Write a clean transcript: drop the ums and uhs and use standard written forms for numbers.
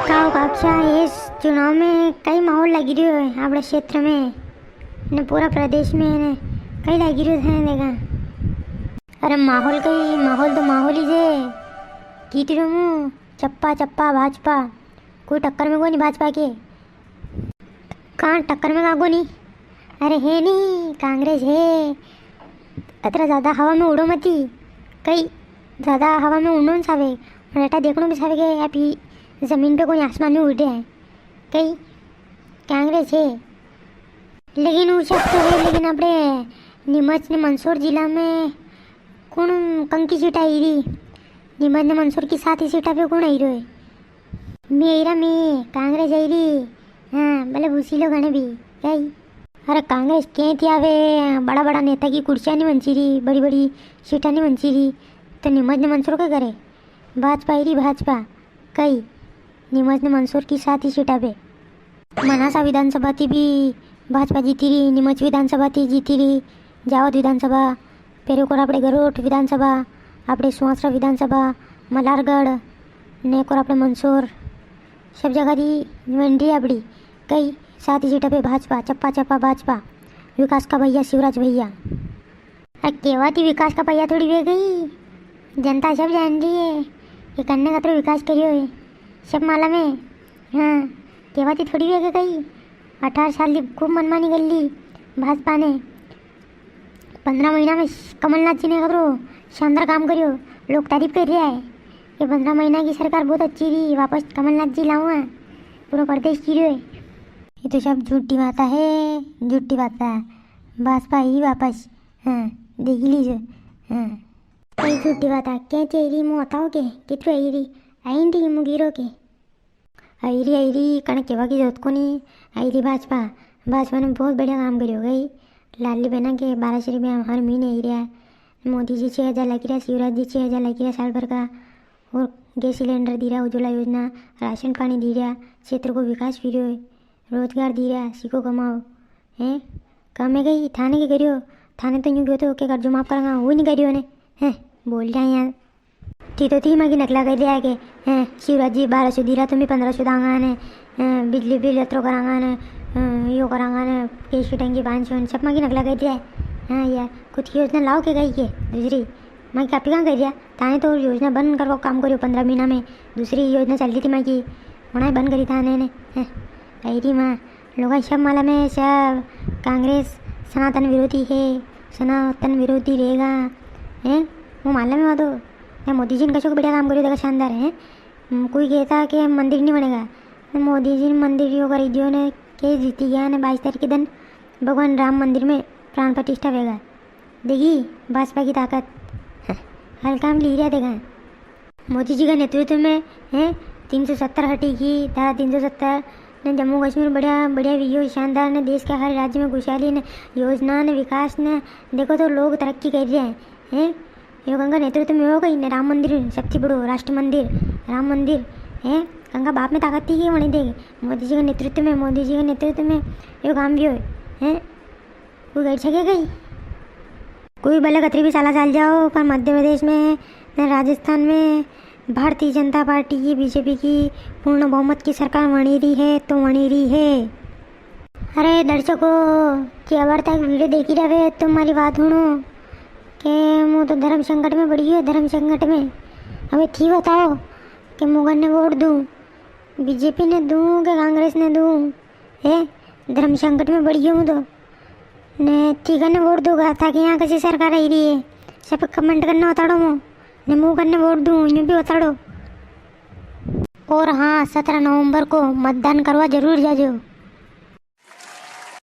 काक्षा इस चुनाव में कई माहौल लगी रही है अपने क्षेत्र में ने पूरा प्रदेश में ने कई लगी रही है देखा। अरे माहौल तो माहौल ही है कीट रहूँ चप्पा चप्पा भाजपा कोई टक्कर में को नहीं भाजपा के कहाँ टक्कर में कागो नहीं। अरे है नहीं कांग्रेस है इतना ज़्यादा हवा में उड़ो मती कई ज़्यादा हवा में उड़ो सावे बेटा देखने भी सावे के अभी ज़मीन पे कोई आसमान में उड़े हैं कई कांग्रेस है। लेकिन वो शख्स तो है लेकिन अपने नीमच ने मंदसौर जिला में कौन कंकी सीट आई रही नीमच ने मंदसौर की 7 ही सीटा पे कौन आई रही मेरा में कांग्रेस आई रही। हाँ भले भूसी लोग आने भी कई अरे कांग्रेस क्या थी आवे बड़ा बड़ा नेता की कुर्सियाँ नहीं बनची रही बड़ी बड़ी सीटा नहीं बनची रही तो नीमच ने मंदसौर क्या करे भाजपा आई रही भाजपा कई नीमच ने मंदसौर की 7 ही सीटा पे मनासा विधानसभा थी भी भाजपा जीती रही नीमच विधानसभा थी जीती रही जावद विधानसभा पेरुकोर अपने गरोट विधानसभा अपने सुहासरा विधानसभा मलारगढ़ नेकोर अपने मंदसौर सब जगह दी मंडी अपनी कई 7 ही सीटा पे भाजपा चप्पा चप्पा भाजपा विकास का भैया शिवराज भैया केवा थी विकास का भैया थोड़ी वे गई जनता सब जान रही है ये करने का तो विकास करियो है सब माला में। हाँ केवा थी थोड़ी वे गई 18 साल की खूब मनमानी कर ली भाजपा ने 15 महीना में कमलनाथ जी ने करो शानदार काम करियो लोग तारीफ कर रहे हैं कि 15 महीना की सरकार बहुत अच्छी रही वापस कमलनाथ जी लाऊँ पूरा प्रदेश की रहे। ये तो सब झूठी बात है झूठी बात है भाजपा ही वापस। हाँ देख लीजिए। हाँ कई झूठी बात है क्या चाहिए मुँह बताओ के कितने आई रही मुगीरो के आई रही कणक केवा की जरूरत को नहीं आई रही भाजपा ने बहुत बढ़िया काम करी हो गई लाडली बहना के 1200 रुपया हर महीने आई रहा है मोदी जी 6000 लग रहा शिवराज जी 6000 लग रहा साल भर का और गैस सिलेंडर दी रहा उज्ज्वला योजना राशन पानी दी रहा क्षेत्र को विकास भी रहा रोजगार दी रहा सीखो कमाओ हैं कम है गई थाने के करियो थाने तो यूँ गयो तो क्या कर जो माफ़ करेंगा वो नहीं करियो ने हैं बोल रहा यार ठीक तो थी मैं कि नकला कर दिया के हैं शिवराज जी 1200 दी रहा तुम्हें 1500 दांगा ने बिजली बिल अत्रो करांगा ने यो करांगा ने केश की टंकी 500 सब मैं कि नकला कर दिया है। हाँ यार खुद की योजना लाओ के गई के दूसरी मैं काफ़ी कहाँ कर दिया थाने तो योजना बंद करवा काम करियो 15 महीना में दूसरी योजना चल रही थी मैं कि होना बंद करी थाने ने आई रही माँ लोग सब माला में सब कांग्रेस सनातन विरोधी है सनातन विरोधी रहेगा हैं वो माला में तो मोदी जी ने कैसे बढ़िया काम करियो देखा शानदार है। कोई कहता कि मंदिर नहीं बनेगा मोदी जी ने मंदिर यो करी दियो ने के जीती गया ने 22 तारीख के दिन भगवान राम मंदिर में प्राण प्रतिष्ठा होगा देखी भाजपा की ताकत हर काम ली रहा देखा मोदी जी के नेतृत्व में है 370 हटेगी धारा 370 ने जम्मू कश्मीर बढ़िया बढ़िया शानदार ने देश के हर राज्य में खुशहाली ने योजना ने विकास ने देखो तो लोग तरक्की कर रहे हैं यो गंगा नेतृत्व में हो गई ने राम मंदिर सबसे बड़ो राष्ट्र मंदिर राम मंदिर है गंगा बाप में ताकत थी कि वहीं देगी मोदी जी के नेतृत्व में यो काम भी हो है कोई गैर छके गई कोई भले कतरी भी साल जाओ पर मध्य प्रदेश में राजस्थान में भारतीय जनता पार्टी की बीजेपी की पूर्ण बहुमत की सरकार बनी रही है तो बनी रही है। अरे दर्शकों की अबर तक वीडियो देखी रहे तुम्हारी बात सुनो कि मैं तो धर्म संकट में पड़ी है धर्म संकट में हमें थी बताओ कि मुगल ने वोट दूँ बीजेपी ने दूँ कि कांग्रेस ने दूँ है धर्म संकट में पड़ी हूँ तो ने ठीक है ने वोट दूँगा ताकि यहाँ कैसी सरकार आई रही है सब कमेंट करना बताड़ो ने मुँह करने वोट दूँ यूँ भी बताड़ो। और हाँ 17 नवंबर को मतदान करवा जरूर जाओ।